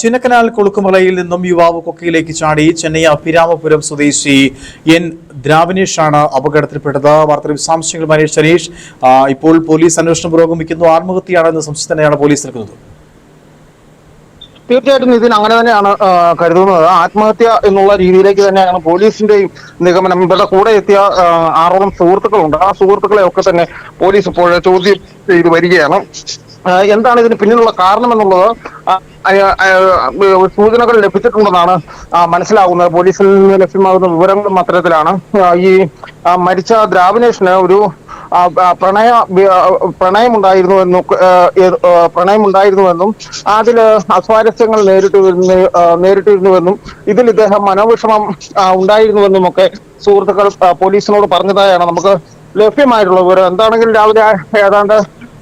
ചിന്നക്കനാൽ കൊളുക്കുമലയിൽ നിന്നും യുവാവ് കൊക്കയിലേക്ക് ചാടി ചെന്നൈ അഭിരാമപുരം സ്വദേശി എൻ ദ്രാവിനേഷാണ് അപകടത്തിൽപ്പെട്ടത്. വാർത്തയുടെ വിശദാംശങ്ങൾ മനീഷ് സനീഷ്. ഇപ്പോൾ പോലീസ് അന്വേഷണം പുരോഗമിക്കുന്നു. ആത്മഹത്യയാണെന്ന് സംശയം തന്നെയാണ് പോലീസ് നിൽക്കുന്നത്. തീർച്ചയായിട്ടും ഇതിന് അങ്ങനെ തന്നെയാണ് കരുതുന്നത്. ആത്മഹത്യ എന്നുള്ള രീതിയിലേക്ക് തന്നെയാണ് പോലീസിന്റെയും നിഗമനം. ഇവരുടെ കൂടെ എത്തിയ 6ഓളം സുഹൃത്തുക്കളുണ്ട്. ആ സുഹൃത്തുക്കളെ ഒക്കെ തന്നെ പോലീസ് ഇപ്പോൾ ചോദ്യം ചെയ്ത് വരികയാണ്. എന്താണ് ഇതിന് പിന്നിലുള്ള കാരണം എന്നുള്ളത് സൂചനകൾ ലഭിച്ചിട്ടുണ്ടെന്നാണ് മനസ്സിലാകുന്നത്. പോലീസിൽ നിന്ന് ലഭ്യമാകുന്ന വിവരങ്ങളും അത്തരത്തിലാണ്. ഈ മരിച്ച ദ്രാവിനേഷിന് ഒരു പ്രണയമുണ്ടായിരുന്നുവെന്നും അതിൽ അസ്വാരസ്യങ്ങൾ നേരിട്ടിരുന്നുവെന്നും ഇതിൽ ഇദ്ദേഹം മനോവിഷമം ഉണ്ടായിരുന്നുവെന്നും ഒക്കെ സുഹൃത്തുക്കൾ പോലീസിനോട് പറഞ്ഞതായാണ് നമുക്ക് ലഭ്യമായിട്ടുള്ള വിവരം. എന്താണെങ്കിലും രാവിലെ ഏതാണ്ട്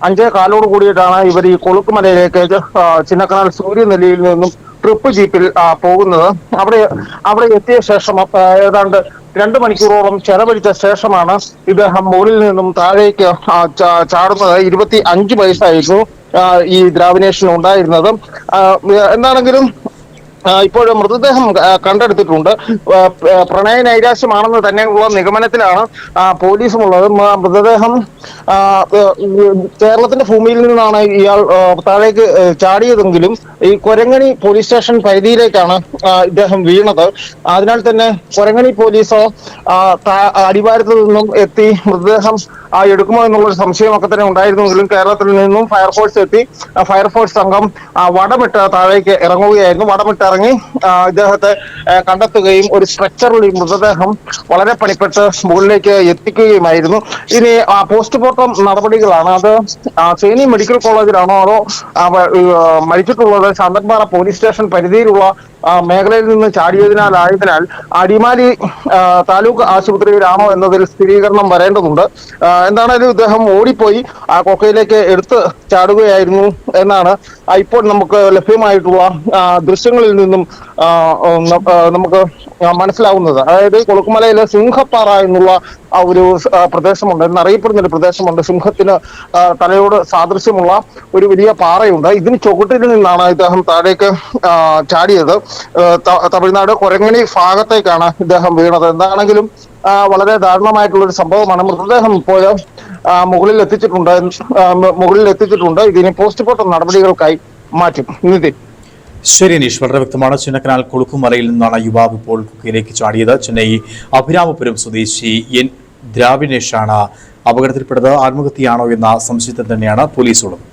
5:15 കൂടിയിട്ടാണ് ഇവർ ഈ കൊളുക്കുമലയിലേക്ക് ചിന്നക്കനാൽ സൂര്യനെല്ലിയിൽ നിന്നും ട്രിപ്പ് ജീപ്പിൽ പോകുന്നത്. അവിടെ എത്തിയ ശേഷം ഏതാണ്ട് 2 മണിക്കൂറോളം ചെലവഴിച്ച ശേഷമാണ് ഇദ്ദേഹം മുകളിൽ നിന്നും താഴേക്ക് ചാടുന്നത്. 25 വയസ്സായിരുന്നു ഈ ദ്രാവിനേഷിന് ഉണ്ടായിരുന്നത്. എന്താണെങ്കിലും ഇപ്പോൾ മൃതദേഹം കണ്ടെടുത്തിട്ടുണ്ട്. പ്രണയ നൈരാശ്യമാണെന്ന് തന്നെയുള്ള നിഗമനത്തിലാണ് പോലീസുമുള്ളത്. മൃതദേഹം കേരളത്തിന്റെ ഭൂമിയിൽ നിന്നാണ് ഇയാൾ താഴേക്ക് ചാടിയതെങ്കിലും ഈ കൊരങ്ങണി പോലീസ് സ്റ്റേഷൻ പരിധിയിലേക്കാണ് ഇദ്ദേഹം വീണത്. അതിനാൽ തന്നെ കൊരങ്ങണി പോലീസ് അടിവാരത്തിൽ നിന്നും എത്തി മൃതദേഹം എടുക്കുമോ എന്നുള്ളൊരു സംശയമൊക്കെ തന്നെ ഉണ്ടായിരുന്നെങ്കിലും കേരളത്തിൽ നിന്നും ഫയർഫോഴ്സ് എത്തി. ഫയർഫോഴ്സ് സംഘം വടമിട്ട് താഴേക്ക് ഇറങ്ങുകയായിരുന്നു. വടമിട്ടിറങ്ങി ഇദ്ദേഹത്തെ കണ്ടെത്തുകയും ഒരു സ്ട്രക്ചറിൽ മൃതദേഹം വളരെ പണിപ്പെട്ട് മുകളിലേക്ക് എത്തിക്കുകയുമായിരുന്നു. ഇനി പോസ്റ്റ്മോർട്ടം നടപടികളാണ്. അത് സേനി മെഡിക്കൽ കോളേജിലാണോ അതോ മരിച്ചിട്ടുള്ളത് ശാന്തൻപാറ പോലീസ് സ്റ്റേഷൻ പരിധിയിലുള്ള മേഖലയിൽ നിന്ന് ചാടിയതിനാൽ അടിമാലി താലൂക്ക് ആശുപത്രിയിലാണോ എന്നതിൽ സ്ഥിരീകരണം വരേണ്ടതുണ്ട്. എന്താണേലും ഇദ്ദേഹം ഓടിപ്പോയി കൊക്കയിലേക്ക് എടുത്ത് ചാടുകയായിരുന്നു എന്നാണ് ഇപ്പോൾ നമുക്ക് ലഭ്യമായിട്ടുള്ള ദൃശ്യങ്ങളിൽ നിന്നും നമുക്ക് മനസ്സിലാവുന്നത്. അതായത് കൊളുക്കുമലയിലെ സിംഹപ്പാറ എന്നുള്ള ഒരു പ്രദേശമുണ്ട്, എന്നറിയപ്പെടുന്ന ഒരു പ്രദേശമുണ്ട്. സിംഹത്തിന് തലയോട് സാദൃശ്യമുള്ള ഒരു വലിയ പാറയുണ്ട്. ഇതിന് ചുവട്ടിൽ നിന്നാണ് ഇദ്ദേഹം താഴേക്ക് ചാടിയത്. തമിഴ്നാട് കൊരങ്ങണി ഭാഗത്തേക്കാണ് ഇദ്ദേഹം വീണത്. എന്താണെങ്കിലും വളരെ ദാരുണമായിട്ടുള്ള ഒരു സംഭവമാണ്. മൃതദേഹം ഇപ്പോൾ മുകളിൽ എത്തിച്ചിട്ടുണ്ട്. ഇതിന് പോസ്റ്റ്മോർട്ടം നടപടികൾക്കായി മാറ്റും. നിതിൻ. ശരി അനീഷ്, വളരെ വ്യക്തമാണ്. ചിന്നക്കനാൽ കൊളുക്കുമലയിൽ നിന്നാണ് യുവാവ് ഇപ്പോൾ കൊക്കയിലേക്ക് ചാടിയത്. ചെന്നൈ അഭിരാമപുരം സ്വദേശി എൻ ദ്രാവിനേഷാണ് അപകടത്തിൽപ്പെട്ടത്. ആത്മഹത്യയാണോ എന്ന സംശയത്തിൽ തന്നെയാണ് പോലീസുള്ളത്.